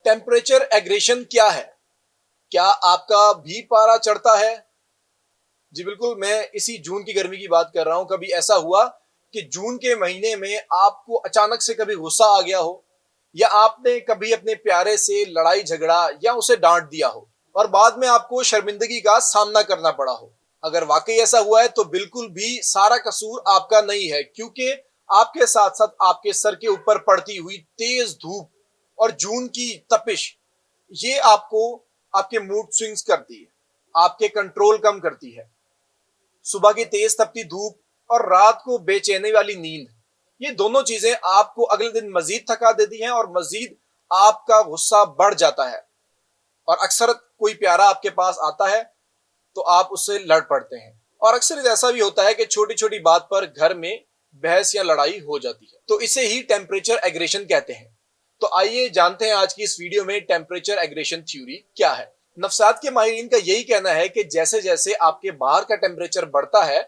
Temperature aggression क्या है? क्या आपका भी पारा चढ़ता है? जी बिल्कुल, मैं इसी जून की गर्मी की बात कर रहा हूं। कभी ऐसा हुआ कि जून के महीने में आपको अचानक से कभी गुस्सा आ गया हो, या आपने कभी अपने प्यारे से लड़ाई झगड़ा या उसे डांट दिया हो और बाद में आपको शर्मिंदगी का सामना करना पड़ा हो? अगर वाकई ऐसा हुआ है तो बिल्कुल भी सारा कसूर आपका नहीं है, क्योंकि आपके साथ साथ आपके सर के ऊपर पड़ती हुई तेज धूप और जून की तपिश, ये आपको आपके मूड स्विंग्स करती है, आपके कंट्रोल कम करती है। सुबह की तेज तपती धूप और रात को बेचैनी वाली नींद, ये दोनों चीजें आपको अगले दिन मजीद थका देती हैं और मजीद आपका गुस्सा बढ़ जाता है। और अक्सर कोई प्यारा आपके पास आता है तो आप उससे लड़ पड़ते हैं, और अक्सर ऐसा भी होता है कि छोटी छोटी बात पर घर में बहस या लड़ाई हो जाती है। तो इसे ही टेम्परेचर एग्रेशन कहते हैं। तो आइए जानते हैं आज की इस वीडियो में टेम्परेचर एग्रेशन थ्योरी क्या है। नफ्सात के माहिरीन का यही कहना है कि जैसे जैसे आपके बाहर का टेम्परेचर बढ़ता है,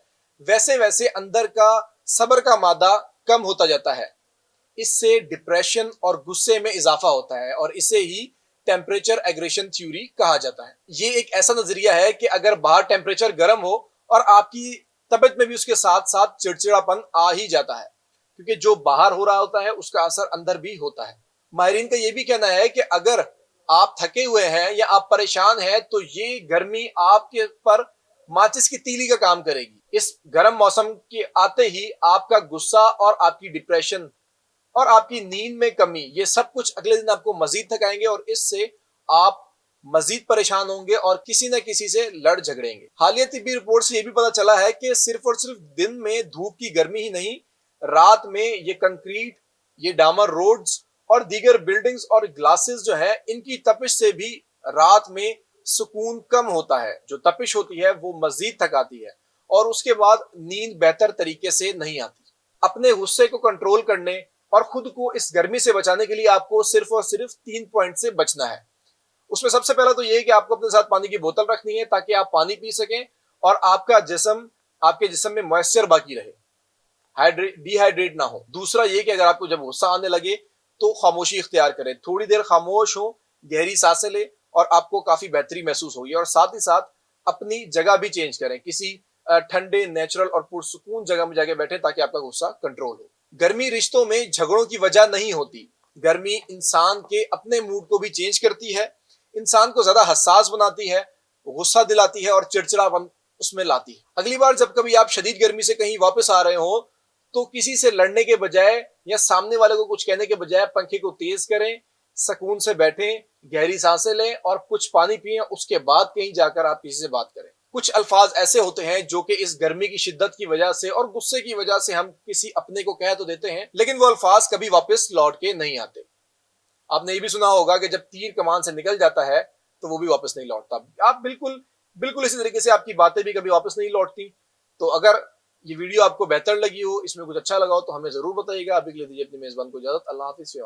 वैसे वैसे अंदर का सब्र का मादा कम होता जाता है। इससे डिप्रेशन और गुस्से में इजाफा होता है, और इसे ही टेम्परेचर एग्रेशन थ्योरी कहा जाता है। ये एक ऐसा नजरिया है कि अगर बाहर टेम्परेचर गर्म हो और आपकी तबीयत में भी उसके साथ साथ चिड़चिड़ापन आ ही जाता है, क्योंकि जो बाहर हो रहा होता है उसका असर अंदर भी होता है। माहिरीन का यह भी कहना है कि अगर आप थके हुए हैं या आप परेशान हैं तो ये गर्मी आपके पर माचिस की तीली का काम करेगी। इस गर्म मौसम के आते ही आपका गुस्सा और आपकी डिप्रेशन और आपकी नींद में कमी, ये सब कुछ अगले दिन आपको मजीद थकाएंगे और इससे आप मजीद परेशान होंगे और किसी न किसी से लड़ झगड़ेंगे। हालिया तिब्बी रिपोर्ट से यह भी पता चला है कि सिर्फ और सिर्फ दिन में धूप की गर्मी ही नहीं, रात में ये कंक्रीट, ये डामर रोड्स और दीगर बिल्डिंग्स और ग्लासेस जो है, इनकी तपिश से भी रात में सुकून कम होता है। जो तपिश होती है वो मजीद थकाती है और उसके बाद नींद बेहतर तरीके से नहीं आती। अपने गुस्से को कंट्रोल करने और खुद को इस गर्मी से बचाने के लिए आपको सिर्फ और सिर्फ 3 पॉइंट से बचना है। उसमें सबसे पहला तो ये कि आपको अपने साथ पानी की बोतल रखनी है ताकि आप पानी पी सकें और आपके जिस्म में मॉइस्चर बाकी रहे, डिहाइड्रेट ना हो। दूसरा ये कि अगर आपको जब गुस्सा आने लगे तो खामोशी इख्तियार करें, थोड़ी देर खामोश हो, गहरी सांसें ले और आपको काफी बेहतरी महसूस होगी। और साथ ही साथ अपनी जगह भी चेंज करें, किसी ठंडे, नेचुरल और पुरसुकून जगह में जाके बैठे ताकि आपका गुस्सा कंट्रोल हो। गर्मी रिश्तों में झगड़ों की वजह नहीं होती। गर्मी इंसान के अपने मूड को भी चेंज करती है, इंसान को ज्यादा हसास बनाती है, गुस्सा दिलाती है और चिड़चिड़ापन उसमें लाती है। अगली बार जब कभी आप शदीद गर्मी से कहीं वापस आ रहे हो तो किसी से लड़ने के बजाय या सामने वाले को कुछ कहने के बजाय पंखे को तेज करें, सुकून से बैठें, गहरी सांसें लें और कुछ पानी पिएं। उसके बाद कहीं जाकर आप किसी से बात करें। कुछ अल्फाज ऐसे होते हैं जो कि इस गर्मी की शिद्दत की वजह से और गुस्से की वजह से हम किसी अपने को कह तो देते हैं, लेकिन वो अल्फाज कभी वापस लौट के नहीं आते। आपने ये भी सुना होगा कि जब तीर कमान से निकल जाता है तो वो भी वापस नहीं लौटता। आप बिल्कुल बिल्कुल इसी तरीके से आपकी बातें भी कभी वापस नहीं लौटती। तो अगर ये वीडियो आपको बेहतर लगी हो, इसमें कुछ अच्छा लगा हो, तो हमें जरूर बताइएगा। अभी के लिए दीजिए अपनी मेजबान को इजाजत। अल्लाह हाफिज़।